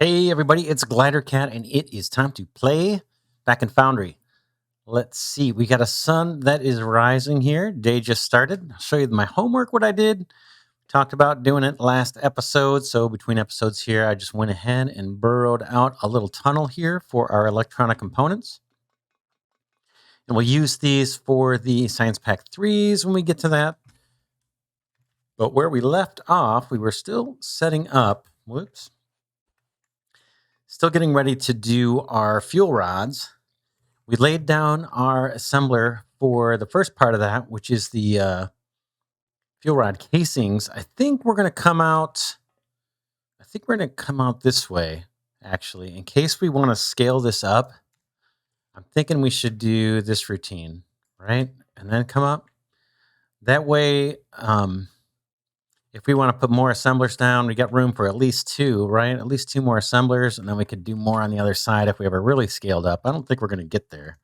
Hey everybody, it's Glidercat and it is time to play back in Foundry. Let's see, we got a sun that is rising here. Day just started. I'll show you my homework, what I did. Talked about doing it last episode. So between episodes here, I just went ahead and burrowed out a little tunnel here for our electronic components. And we'll use these for the Science Pack 3s when we get to that. But where we left off, we were still setting up, still getting ready to do our fuel rods. We laid down our assembler for the first part of that, which is the fuel rod casings. I think we're going to come out this way, actually. In case we want to scale this up, I'm thinking we should do this routine, right? And then come up. That way, if we want to put more assemblers down, we got room for at least two, right? At least two more assemblers, and then we could do more on the other side if we ever really scaled up. I don't think we're going to get there.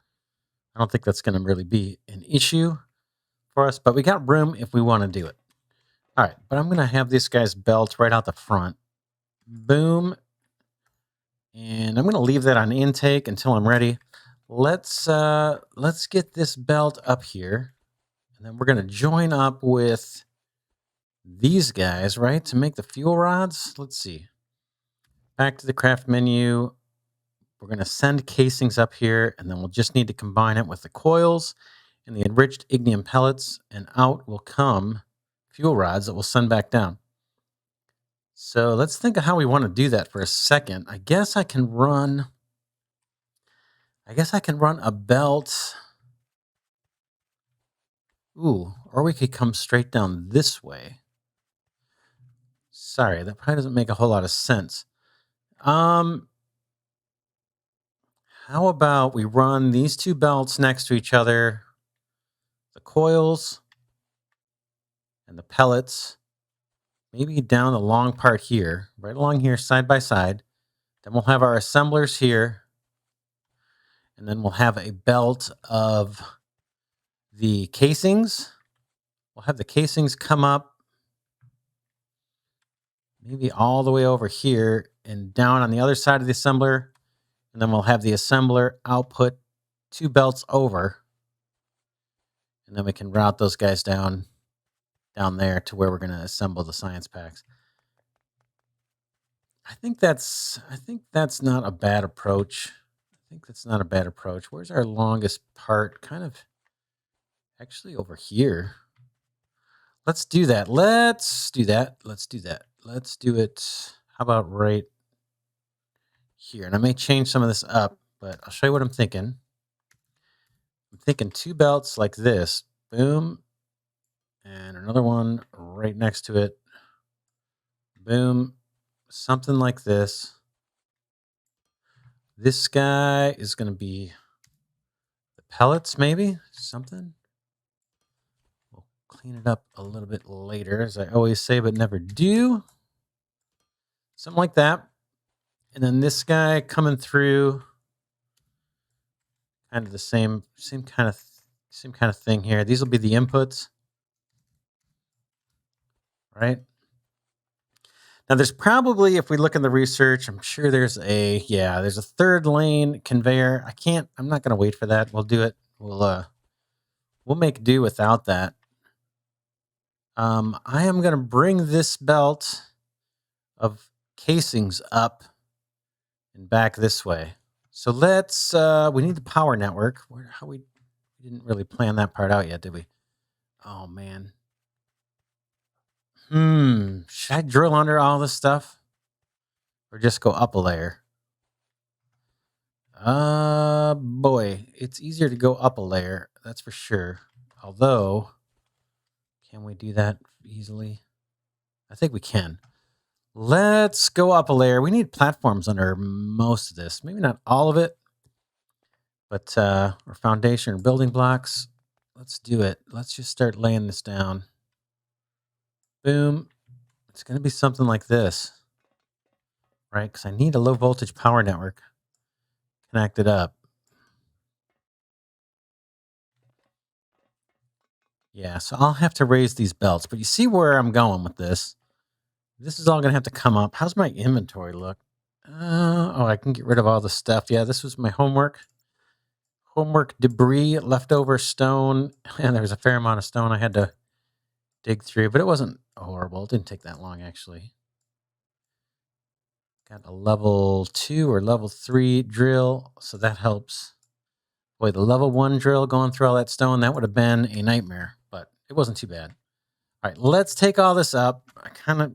I don't think that's going to really be an issue for us, but we got room if we want to do it. All right, but I'm going to have this guy's belt right out the front. Boom. And I'm going to leave that on intake until I'm ready. Let's get this belt up here, and then we're going to join up with these guys, right, to make the fuel rods. Let's see. Back to the craft menu. We're going to send casings up here, and then we'll just need to combine it with the coils and the enriched ignium pellets, and out will come fuel rods that we'll send back down. So let's think of how we want to do that for a second. I guess I can run a belt. Ooh, or we could come straight down this way. Sorry, that probably doesn't make a whole lot of sense. How about we run these two belts next to each other, the coils and the pellets, maybe down the long part here, right along here, side by side. Then we'll have our assemblers here, and then we'll have a belt of the casings. We'll have the casings come up maybe all the way over here and down on the other side of the assembler. And then we'll have the assembler output two belts over. And then we can route those guys down there to where we're going to assemble the science packs. I think that's not a bad approach. Where's our longest part? Kind of actually over here. Let's do that. Let's do it. How about right here? And I may change some of this up, but I'll show you what I'm thinking. I'm thinking two belts like this. Boom. And another one right next to it. Boom. Something like this. This guy is going to be the pellets, maybe? Something. We'll clean it up a little bit later, as I always say, but never do. Something like that. And then this guy coming through, kind of the same kind of thing here. These will be the inputs, right? Now there's probably, if we look in the research, I'm sure there's a third lane conveyor. I'm not going to wait for that. We'll do it. We'll make do without that. I am going to bring this belt of casings up and back this way. So let's, we need the power network. We didn't really plan that part out yet, did we? Oh, man. Should I drill under all this stuff? Or just go up a layer? Boy, it's easier to go up a layer, that's for sure. Although, can we do that easily? I think we can. Let's go up a layer. We need platforms under most of this. Maybe not all of it, but our foundation or building blocks. Let's do it. Let's just start laying this down. Boom. It's going to be something like this, right? Because I need a low voltage power network connected up. Yeah, so I'll have to raise these belts, but you see where I'm going with this. This is all going to have to come up. How's my inventory look? Oh, I can get rid of all the stuff. Yeah, this was my homework. Homework debris, leftover stone, and there was a fair amount of stone I had to dig through, but it wasn't horrible. It didn't take that long, actually. Got a level 2 or level 3 drill, so that helps. Boy, the level 1 drill going through all that stone, that would have been a nightmare, but it wasn't too bad. All right, let's take all this up. I kind of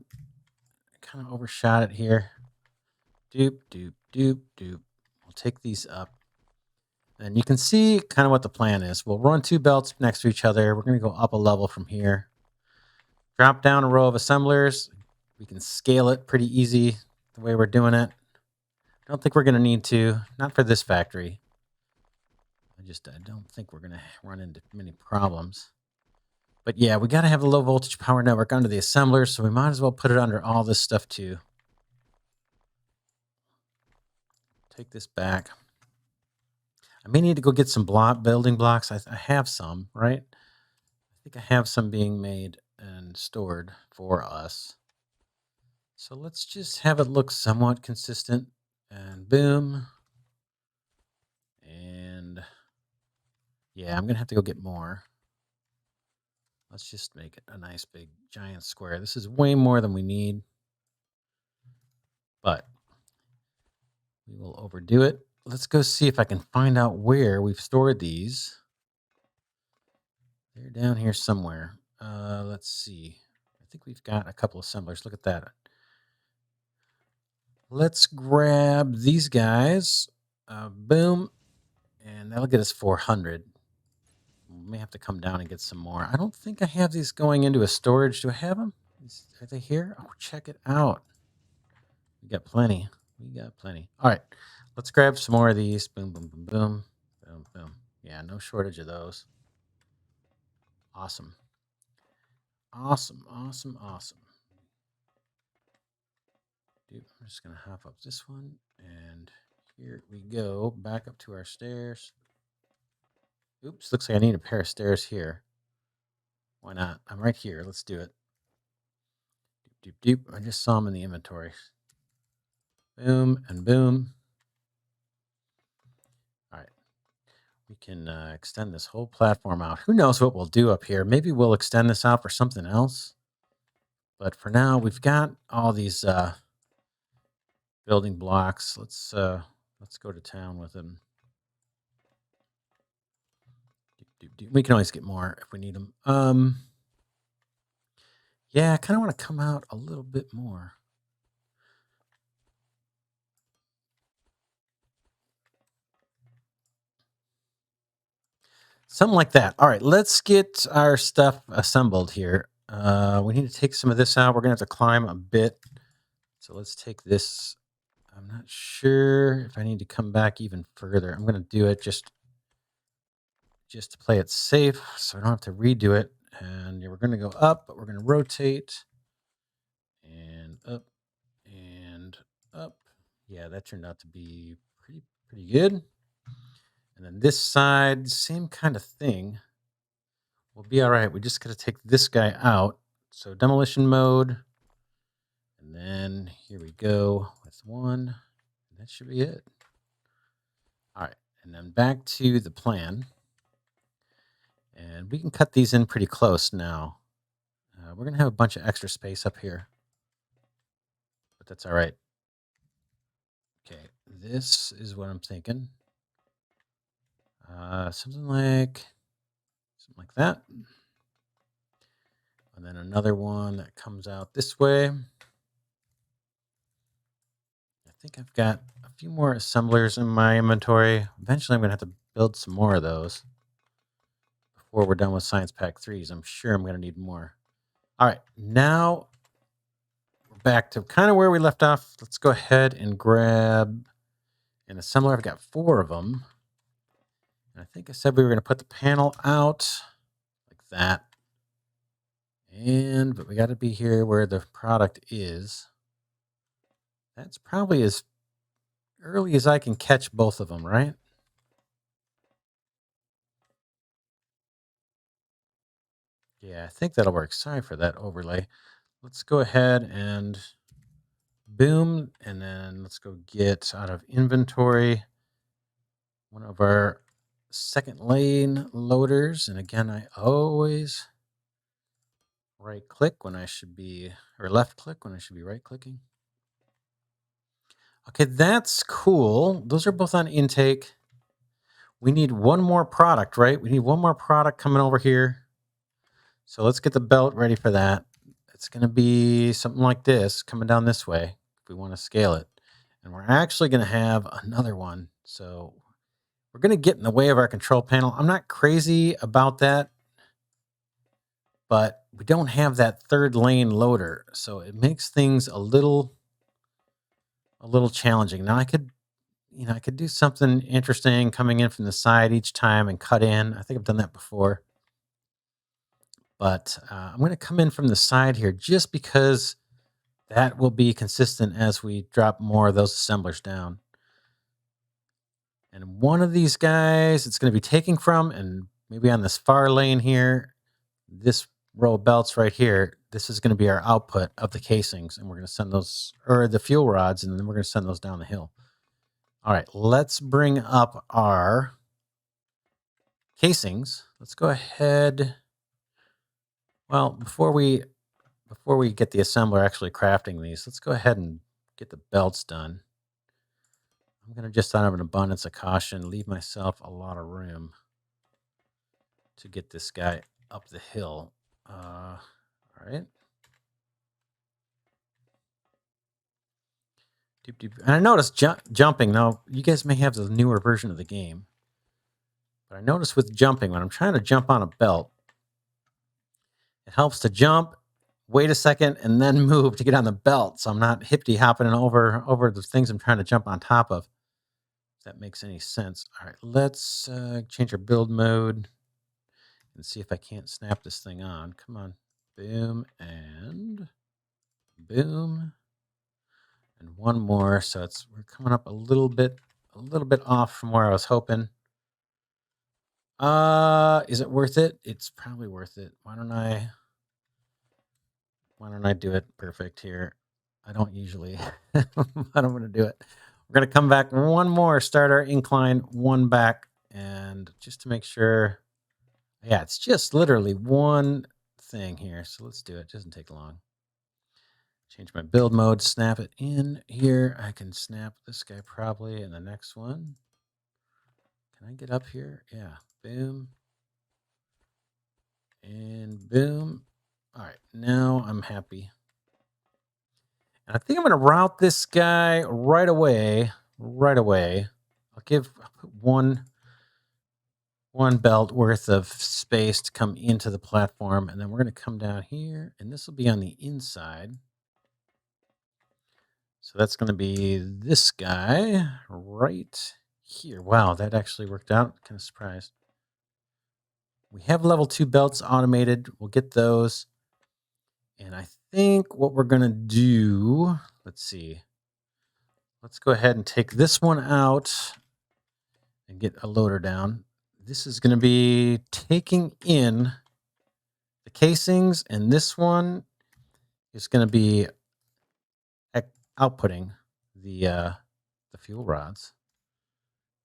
overshot it here. Doop, doop, doop, doop. We'll take these up. And you can see kind of what the plan is. We'll run 2 belts next to each other. We're going to go up a level from here. Drop down a row of assemblers. We can scale it pretty easy the way we're doing it. I don't think we're going to need to. Not for this factory. I don't think we're going to run into many problems. But yeah, we got to have a low voltage power network under the assemblers, so we might as well put it under all this stuff too. Take this back. I may need to go get some building blocks. I have some, right? I think I have some being made and stored for us. So let's just have it look somewhat consistent. And boom. And yeah, I'm going to have to go get more. Let's just make it a nice big giant square. This is way more than we need. But we will overdo it. Let's go see if I can find out where we've stored these. They're down here somewhere. Let's see. I think we've got a couple assemblers. Look at that. Let's grab these guys. Boom. And that'll get us 400. We may have to come down and get some more. I don't think I have these going into a storage. Do I have them? Are they here? Oh, check it out. We got plenty. All right. Let's grab some more of these. Boom, boom, boom, boom. Boom, boom. Yeah, no shortage of those. Awesome. Awesome. Dude, I'm just going to hop up this one. And here we go. Back up to our stairs. Oops, looks like I need a pair of stairs here. Why not? I'm right here. Let's do it. Doop, doop, doop. I just saw them in the inventory. Boom and boom. All right. We can extend this whole platform out. Who knows what we'll do up here? Maybe we'll extend this out for something else. But for now, we've got all these building blocks. Let's go to town with them. We can always get more if we need them. Yeah, I kind of want to come out a little bit more. Something like that. All right, let's get our stuff assembled here. We need to take some of this out. We're going to have to climb a bit. So let's take this. I'm not sure if I need to come back even further. I'm going to do it just to play it safe so I don't have to redo it. And we're going to go up, but we're going to rotate. And up and up. Yeah, that turned out to be pretty good. And then this side, same kind of thing. We'll be all right. We just got to take this guy out. So demolition mode. And then here we go with one. That should be it. All right. And then back to the plan. And we can cut these in pretty close now. We're going to have a bunch of extra space up here. But that's all right. Okay. This is what I'm thinking. Something like that. And then another one that comes out this way. I think I've got a few more assemblers in my inventory. Eventually, I'm going to have to build some more of those before we're done with Science Pack 3s. I'm sure I'm going to need more. All right, now we're back to kind of where we left off. Let's go ahead and grab an assembler. I've got 4 of them. And I think I said we were going to put the panel out like that. But we got to be here where the product is. That's probably as early as I can catch both of them, right? Yeah, I think that'll work. Sorry for that overlay. Let's go ahead and boom. And then let's go get out of inventory one of our second lane loaders. And again, I always right click when I should be, or left click when I should be right clicking. Okay, that's cool. Those are both on intake. We need one more product, right? We need one more product coming over here. So let's get the belt ready for that. It's going to be something like this coming down this way if we want to scale it. And we're actually going to have another one. So we're going to get in the way of our control panel. I'm not crazy about that, but we don't have that third lane loader. So it makes things a little challenging. Now I could do something interesting coming in from the side each time and cut in. I think I've done that before. But I'm going to come in from the side here just because that will be consistent as we drop more of those assemblers down. And one of these guys it's going to be taking from, and maybe on this far lane here, this row of belts right here, this is going to be our output of the casings. And we're going to send those, or the fuel rods, and then we're going to send those down the hill. All right, let's bring up our casings. Let's go ahead. Well, before we get the assembler actually crafting these, let's go ahead and get the belts done. I'm going to just, out of an abundance of caution, leave myself a lot of room to get this guy up the hill. All right. And I noticed jumping. Now, you guys may have the newer version of the game, but I noticed with jumping, when I'm trying to jump on a belt, it helps to jump, wait a second, and then move to get on the belt. So I'm not hippity-hopping over the things I'm trying to jump on top of. If that makes any sense. All right, let's change our build mode and see if I can't snap this thing on. Come on. Boom and boom. And one more. So we're coming up a little bit off from where I was hoping. Is it worth it? It's probably worth it. Why don't I do it perfect here? I don't usually, but I'm going to do it. We're going to come back one more, start our incline, one back, and just to make sure, yeah, it's just literally one thing here. So let's do it. It doesn't take long. Change my build mode, snap it in here. I can snap this guy probably in the next one. Can I get up here? Yeah, boom. And boom. All right, now I'm happy. And I think I'm going to route this guy right away. I'll put one belt worth of space to come into the platform, and then we're going to come down here, and this will be on the inside. So that's going to be this guy right here. Wow, that actually worked out. Kind of surprised. We have level 2 belts automated. We'll get those. And I think what we're going to do, let's see. Let's go ahead and take this one out and get a loader down. This is going to be taking in the casings, and this one is going to be outputting the fuel rods.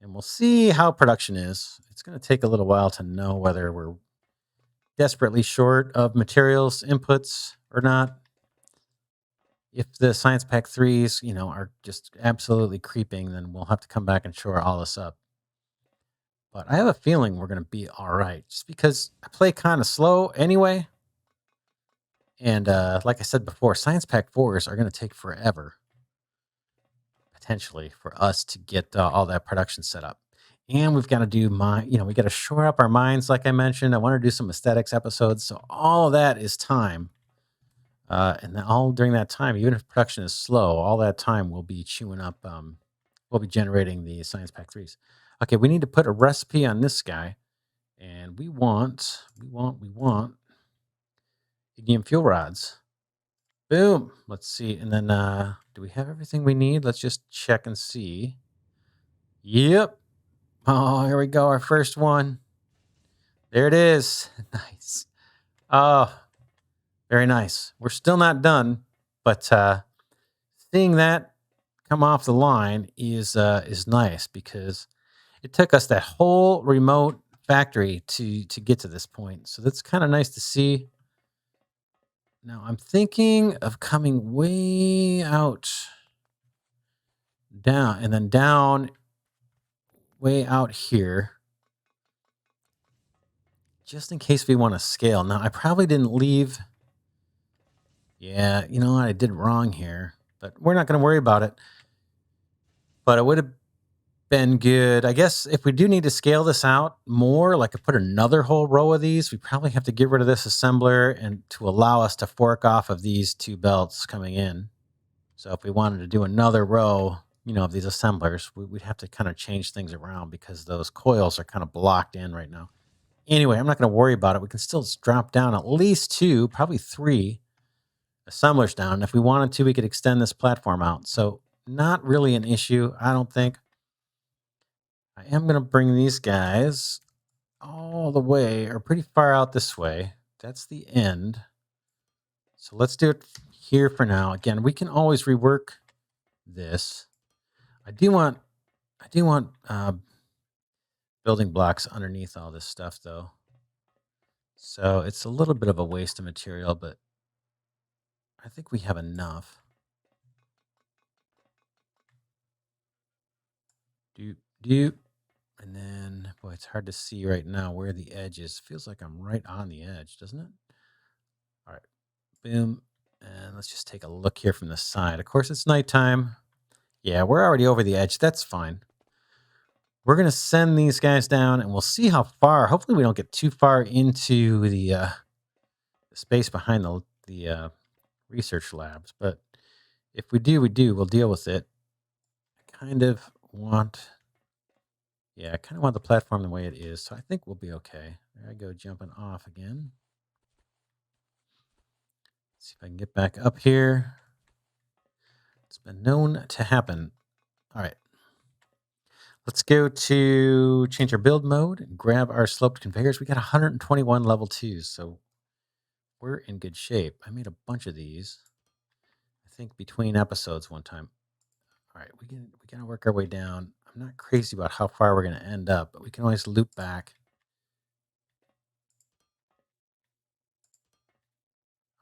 And we'll see how production is. It's going to take a little while to know whether we're desperately short of materials inputs or not. If the Science Pack 3s, are just absolutely creeping, then we'll have to come back and shore all this up. But I have a feeling we're going to be all right, just because I play kind of slow anyway. And like I said before, Science Pack 4s are going to take forever, potentially, for us to get all that production set up. And we've got to do we got to shore up our minds, like I mentioned. I want to do some aesthetics episodes. So all of that is time. And all during that time, even if production is slow, all that time we'll be chewing up, we'll be generating the Science Pack 3s. Okay, we need to put a recipe on this guy. And we want Ignium fuel rods. Boom. Let's see. And then do we have everything we need? Let's just check and see. Yep. Oh, here we go. Our first one. There it is. Nice. Oh, very nice. We're still not done, but seeing that come off the line is nice because it took us that whole remote factory to get to this point. So that's kind of nice to see. Now I'm thinking of coming way out down and then down way out here just in case we want to scale. Now I probably didn't leave. Yeah, you know what? I did wrong here, but we're not going to worry about it. But it would have been good. I guess if we do need to scale this out more, like I put another whole row of these, we probably have to get rid of this assembler and to allow us to fork off of these two belts coming in. So if we wanted to do another row, you know, of these assemblers, we'd have to kind of change things around because those coils are kind of blocked in right now. Anyway, I'm not going to worry about it. We can still drop down at least 2, probably 3 assemblers down. And if we wanted to, we could extend this platform out. So not really an issue, I don't think. I am going to bring these guys all the way or pretty far out this way. That's the end. So let's do it here for now. Again, we can always rework this. I do want building blocks underneath all this stuff though. So it's a little bit of a waste of material, but I think we have enough. And then, boy, it's hard to see right now where the edge is. Feels like I'm right on the edge, doesn't it? All right, boom. And let's just take a look here from the side. Of course, it's nighttime. Yeah, we're already over the edge. That's fine. We're going to send these guys down, and we'll see how far. Hopefully, we don't get too far into the space behind the research labs. But if we do, we'll deal with it. I kind of want the platform the way it is. So I think we'll be okay. There I go, jumping off again. Let's see if I can get back up here. It's been known to happen. All right. Let's go to change our build mode and grab our sloped conveyors. We got 121 level 2s, so we're in good shape. I made a bunch of these, I think, between episodes one time. All right, we got to work our way down. I'm not crazy about how far we're going to end up, but we can always loop back.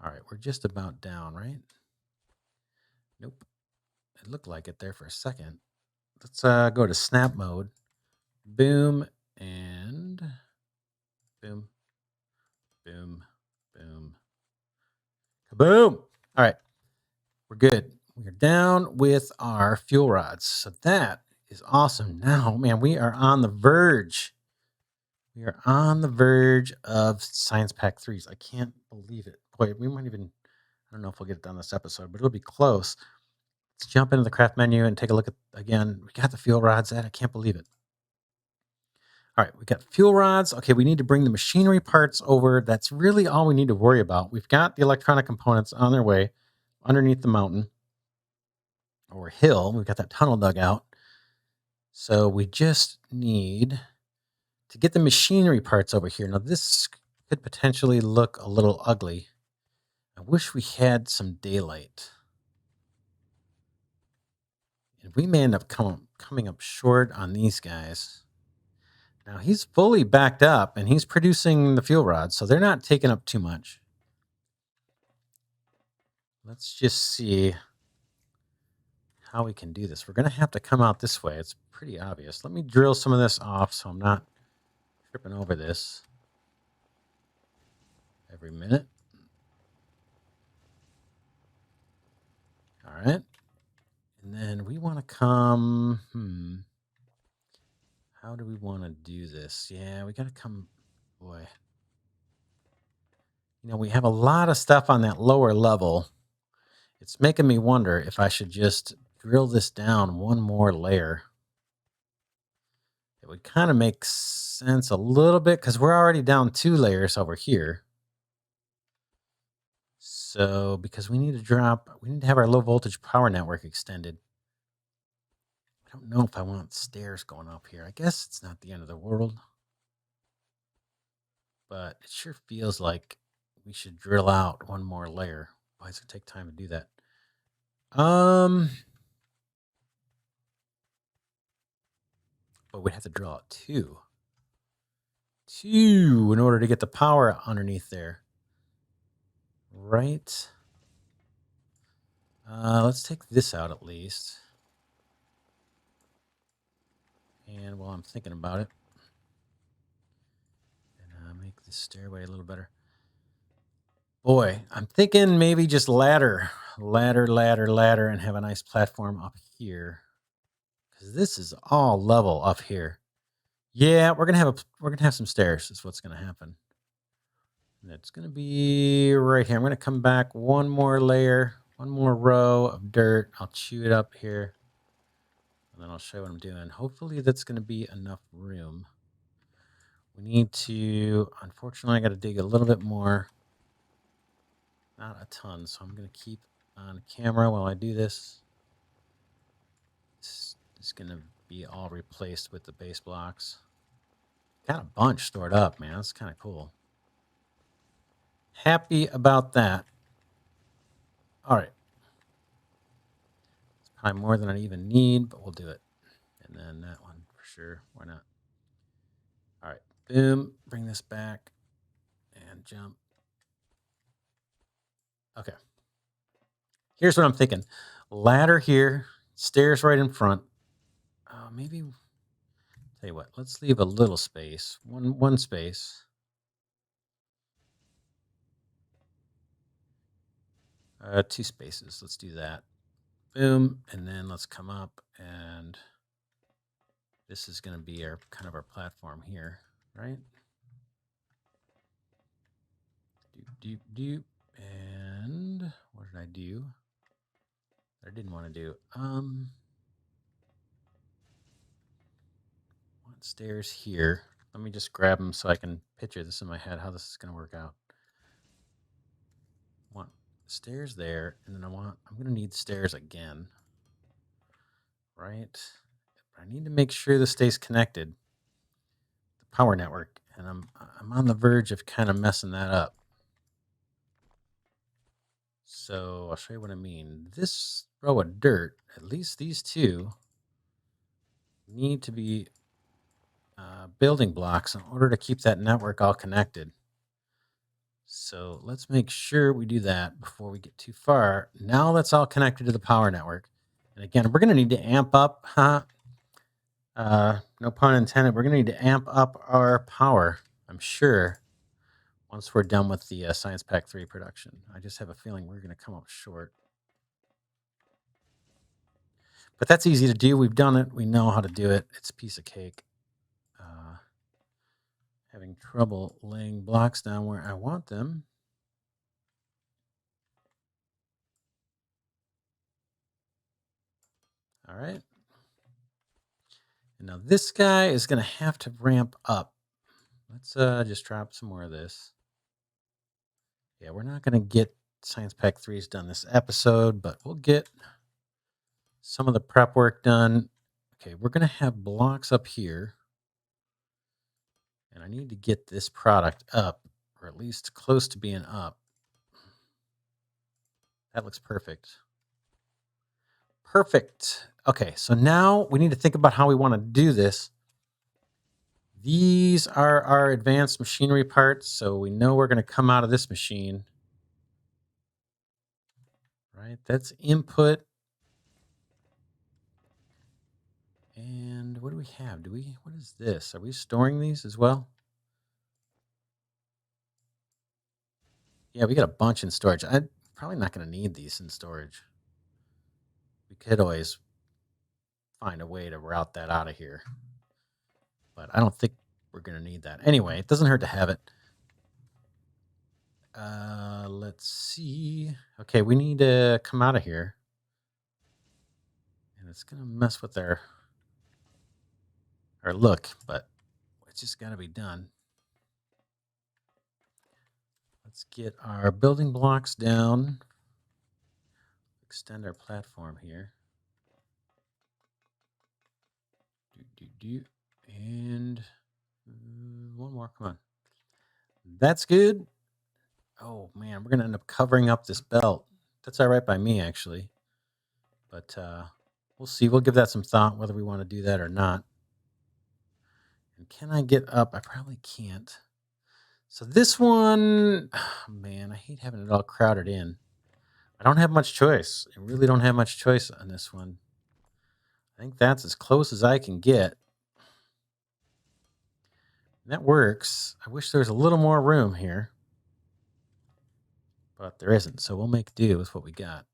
All right, we're just about down, right? Nope. It looked like it there for a second. Let's go to snap mode. Boom and boom, boom, boom, kaboom. All right, we're good. We're down with our fuel rods. So that is awesome. Now, man, we are on the verge. We are on the verge of Science Pack 3s. I can't believe it. Boy, we might even, I don't know if we'll get it done this episode, but it'll be close. Let's jump into the craft menu and take a look at, again, we got the fuel rods at. I can't believe it. All right, we got fuel rods. Okay, we need to bring the machinery parts over. That's really all we need to worry about. We've got the electronic components on their way underneath the mountain or hill. We've got that tunnel dug out. So we just need to get the machinery parts over here. Now, this could potentially look a little ugly. I wish we had some daylight. And we may end up coming up short on these guys. Now, he's fully backed up, and he's producing the fuel rods, so they're not taking up too much. Let's just see how we can do this. We're going to have to come out this way. It's pretty obvious. Let me drill some of this off so I'm not tripping over this every minute. All right. And then we want to come... How do we want to do this? Yeah, we got to come... Boy. You know, we have a lot of stuff on that lower level. It's making me wonder if I should just drill this down one more layer. It would kind of make sense a little bit because we're already down 2 layers over here. So, because we need to have our low voltage power network extended. I don't know if I want stairs going up here. I guess it's not the end of the world. But it sure feels like we should drill out one more layer. Why does it take time to do that? But we'd have to draw two in order to get the power underneath there. Right. Let's take this out at least. And while I'm thinking about it, and make this stairway a little better. Boy, I'm thinking maybe just ladder, and have a nice platform up here, because this is all level up here. Yeah, we're gonna have some stairs. Is what's gonna happen. And it's gonna be right here. I'm gonna come back one more layer, one more row of dirt. I'll chew it up here, and then I'll show you what I'm doing. Hopefully, that's gonna be enough room. We need to. Unfortunately, I got to dig a little bit more. Not a ton, so I'm gonna keep on camera while I do this. It's going to be all replaced with the base blocks. Got a bunch stored up, man. That's kind of cool. Happy about that. All right. It's probably more than I even need, but we'll do it. And then that one for sure. Why not? All right. Boom. Bring this back and jump. Okay. Here's what I'm thinking. Ladder here. Stairs right in front. Maybe... Tell you what, let's leave a little space. One space. 2 spaces. Let's do that. Boom. And then let's come up, and this is going to be our kind of our platform here, right? And what did I do? I didn't want to do. Want stairs here. Let me just grab them so I can picture this in my head, how this is going to work out. Want stairs there, and then I'm going to need stairs again, right? I need to make sure this stays connected, the power network, and I'm on the verge of kind of messing that up. So I'll show you what I mean. This row of dirt, at least these two, need to be building blocks in order to keep that network all connected. So let's make sure we do that before we get too far. Now that's all connected to the power network. And again, we're going to need to amp up, no pun intended, we're going to need to amp up our power, I'm sure, once we're done with the Science Pack 3 production. I just have a feeling we're going to come up short. But that's easy to do. We've done it. We know how to do it. It's a piece of cake. Having trouble laying blocks down where I want them. All right. And now this guy is going to have to ramp up. Let's just drop some more of this. Yeah, we're not going to get Science Pack 3s done this episode, but we'll get some of the prep work done. Okay, we're going to have blocks up here. And I need to get this product up, or at least close to being up. That looks perfect. Perfect. Okay, so now we need to think about how we want to do this. These are our advanced machinery parts, so we know we're going to come out of this machine. Right, that's input. And what do we have? What is this? Are we storing these as well? Yeah, we got a bunch in storage. I'm probably not going to need these in storage. We could always find a way to route that out of here. But I don't think we're going to need that. Anyway, it doesn't hurt to have it. Let's see. Okay, we need to come out of here. And it's going to mess with our look, but it's just got to be done. Let's get our building blocks down. Extend our platform here. And one more, come on. That's good. Oh man, we're gonna end up covering up this belt. That's all right by me, actually. But we'll see. We'll give that some thought whether we want to do that or not. And can I get up? I probably can't. So this one, oh man, I hate having it all crowded in. I don't have much choice. I really don't have much choice on this one. I think that's as close as I can get. And that works. I wish there was a little more room here. But there isn't, so we'll make do with what we got.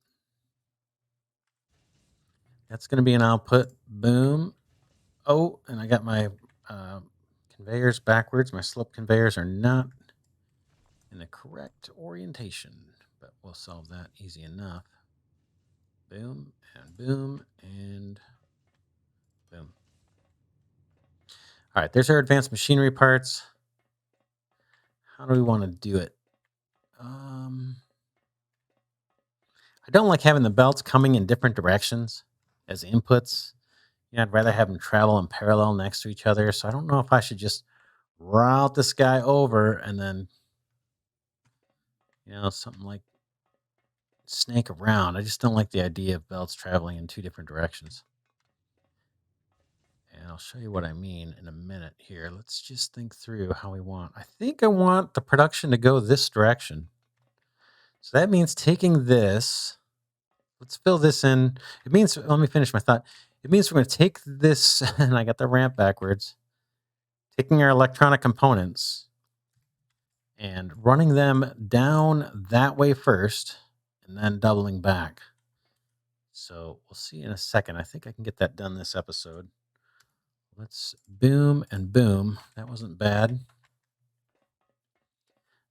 That's going to be an output. Boom. Oh, and I got my conveyors backwards. My slope conveyors are not in the correct orientation, but we'll solve that easy enough. Boom, and boom, and boom. All right, there's our advanced machinery parts. How do we want to do it? I don't like having the belts coming in different directions as inputs. Yeah, I'd rather have them travel in parallel next to each other. So I don't know if I should just route this guy over and then, something like snake around. I just don't like the idea of belts traveling in two different directions. And I'll show you what I mean in a minute here. Let's just think through how we want. I think I want the production to go this direction. So that means taking this. Let's fill this in. It means, let me finish my thought. It means we're going to take this, and I got the ramp backwards, taking our electronic components and running them down that way first, and then doubling back. So we'll see in a second. I think I can get that done this episode. Let's boom and boom. That wasn't bad.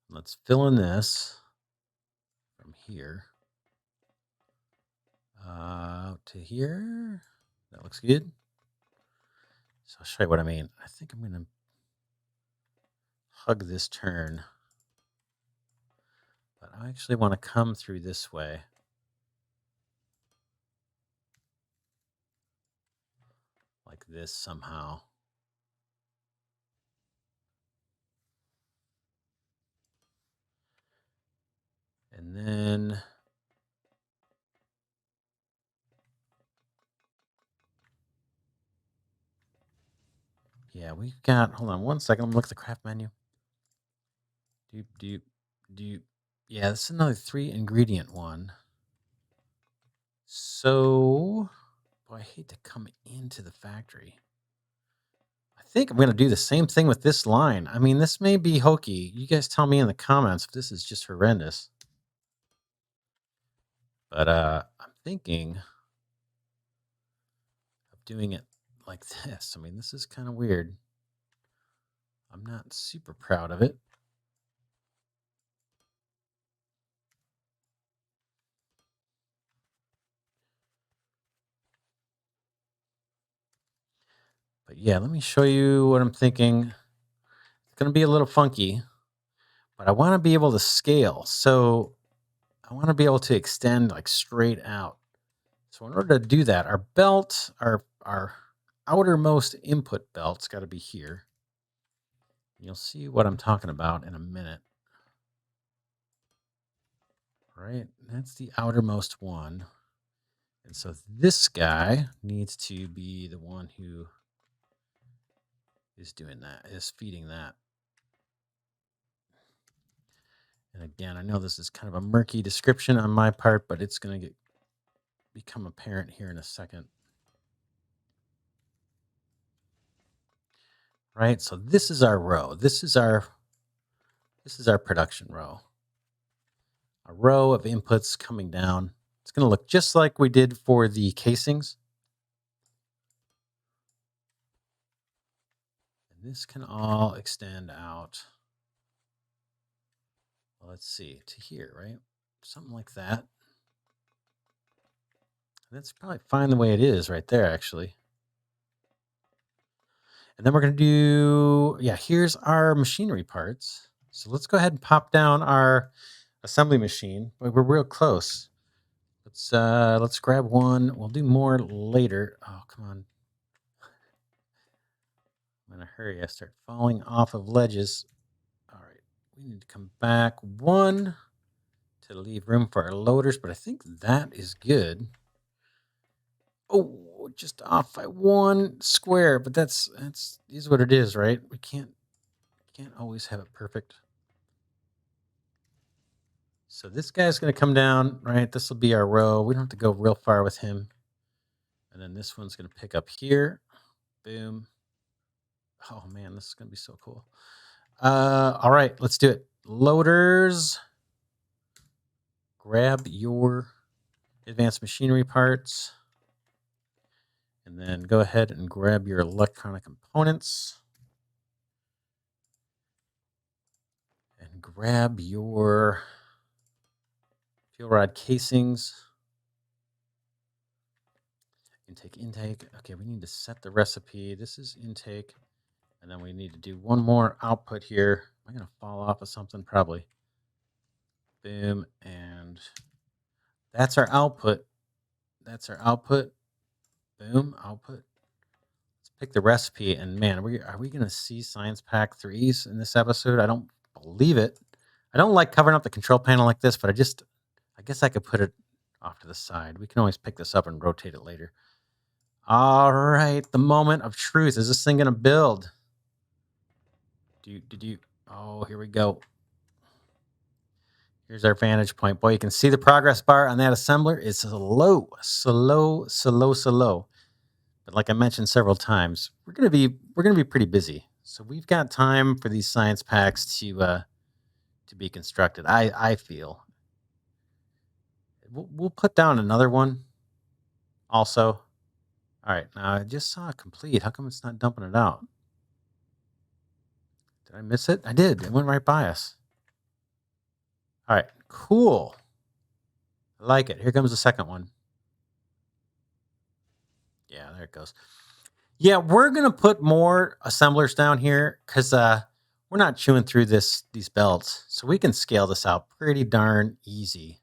Let's fill in this from here to here. That looks good. So I'll show you what I mean. I think I'm going to hug this turn, but I actually want to come through this way. Like this somehow. And then yeah, we've got, hold on one second. Let me look at the craft menu. Yeah, this is another 3 ingredient one. So, boy, I hate to come into the factory. I think I'm going to do the same thing with this line. I mean, this may be hokey. You guys tell me in the comments if this is just horrendous. But I'm thinking of doing it like this. I mean, this is kind of weird. I'm not super proud of it. But yeah, let me show you what I'm thinking. It's going to be a little funky, but I want to be able to scale. So I want to be able to extend like straight out. So in order to do that, our belt, our outermost input belt's got to be here. You'll see what I'm talking about in a minute. Right? That's the outermost one. And so this guy needs to be the one who is doing that, is feeding that. And again, I know this is kind of a murky description on my part, but it's going to become apparent here in a second. Right? So this is our row. This is our production row. A row of inputs coming down. It's going to look just like we did for the casings. And this can all extend out. Well, let's see, to here, right? Something like that. That's probably fine the way it is right there, actually. And then we're going to do, yeah, here's our machinery parts. So let's go ahead and pop down our assembly machine. We're real close. Let's grab one. We'll do more later. Oh, come on. I'm in a hurry. I start falling off of ledges. All right. We need to come back one to leave room for our loaders, but I think that is good. Oh, just off by 1 square, but that's is what it is, right? We can't always have it perfect. So this guy's going to come down, right? This will be our row. We don't have to go real far with him. And then this one's going to pick up here. Boom. Oh man, this is going to be so cool. All right, let's do it. Loaders, grab your advanced machinery parts. And then go ahead and grab your electronic components. And grab your fuel rod casings. Intake. Okay, we need to set the recipe. This is intake. And then we need to do one more output here. Am I going to fall off of something? Probably. Boom. And that's our output. Boom. Output. Let's pick the recipe. And man, are we going to see Science Pack 3s in this episode? I don't believe it. I don't like covering up the control panel like this, but I guess I could put it off to the side. We can always pick this up and rotate it later. All right, the moment of truth. Is this thing going to build? Oh, here we go. Here's our vantage point. Boy, you can see the progress bar on that assembler. It's slow. But like I mentioned several times, we're gonna be pretty busy. So we've got time for these science packs to be constructed. I feel. We'll put down another one. Also. All right, now I just saw it complete. How come it's not dumping it out? Did I miss it? I did. It went right by us. All right, cool. I like it. Here comes the second one. Yeah, there it goes. Yeah, we're going to put more assemblers down here because we're not chewing through these belts. So we can scale this out pretty darn easy.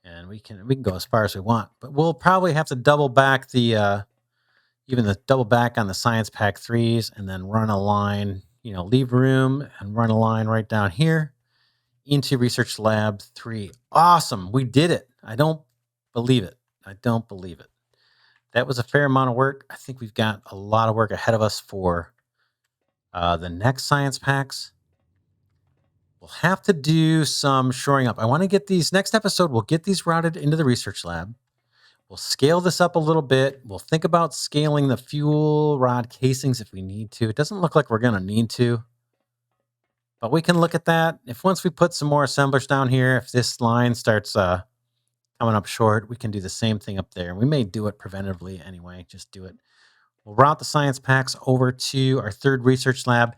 And we can go as far as we want. But we'll probably have to double back double back on the Science Pack 3s and then run a line, leave room and run a line right down here into Research Lab 3. Awesome. We did it. I don't believe it. That was a fair amount of work. I think we've got a lot of work ahead of us for the next science packs. We'll have to do some shoring up. I want to get these, next episode, we'll get these routed into the research lab. We'll scale this up a little bit. We'll think about scaling the fuel rod casings if we need to. It doesn't look like we're going to need to, but we can look at that. If once we put some more assemblers down here, if this line starts coming up short, we can do the same thing up there. We may do it preventatively anyway. Just do it. We'll route the science packs over to our third research lab,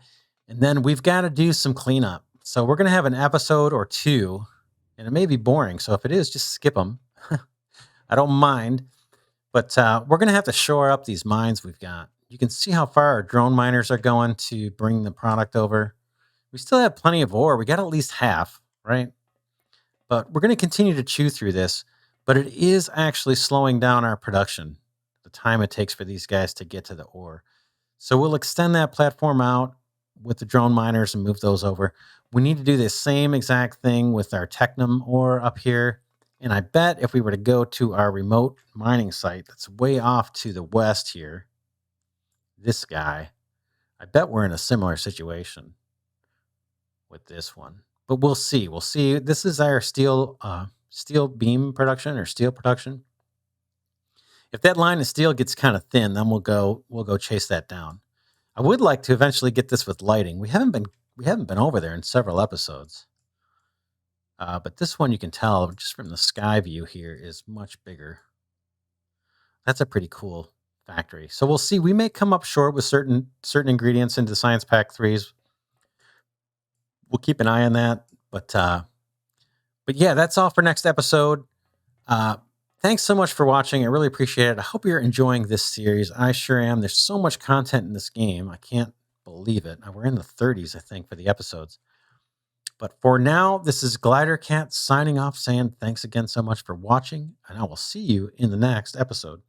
and then we've got to do some cleanup. So we're going to have an episode or two, and it may be boring. So if it is, just skip them. I don't mind. But we're going to have to shore up these mines we've got. You can see how far our drone miners are going to bring the product over. We still have plenty of ore. We got at least half, right? But we're going to continue to chew through this. But it is actually slowing down our production, the time it takes for these guys to get to the ore. So we'll extend that platform out with the drone miners and move those over. We need to do the same exact thing with our Technum ore up here. And I bet if we were to go to our remote mining site that's way off to the west here, this guy, I bet we're in a similar situation with this one. But we'll see. This is our steel beam production or steel production. If that line of steel gets kind of thin, then we'll go chase that down. I would like to eventually get this with lighting. We haven't been over there in several episodes. But this one you can tell just from the sky view here is much bigger. That's a pretty cool factory. So we'll see. We may come up short with certain ingredients into Science Pack 3s. We'll keep an eye on that. But yeah, that's all for next episode. Thanks so much for watching. I really appreciate it. I hope you're enjoying this series. I sure am. There's so much content in this game. I can't believe it. We're in the 30s, I think, for the episodes. But for now, this is Glidercat signing off, saying thanks again so much for watching, and I will see you in the next episode.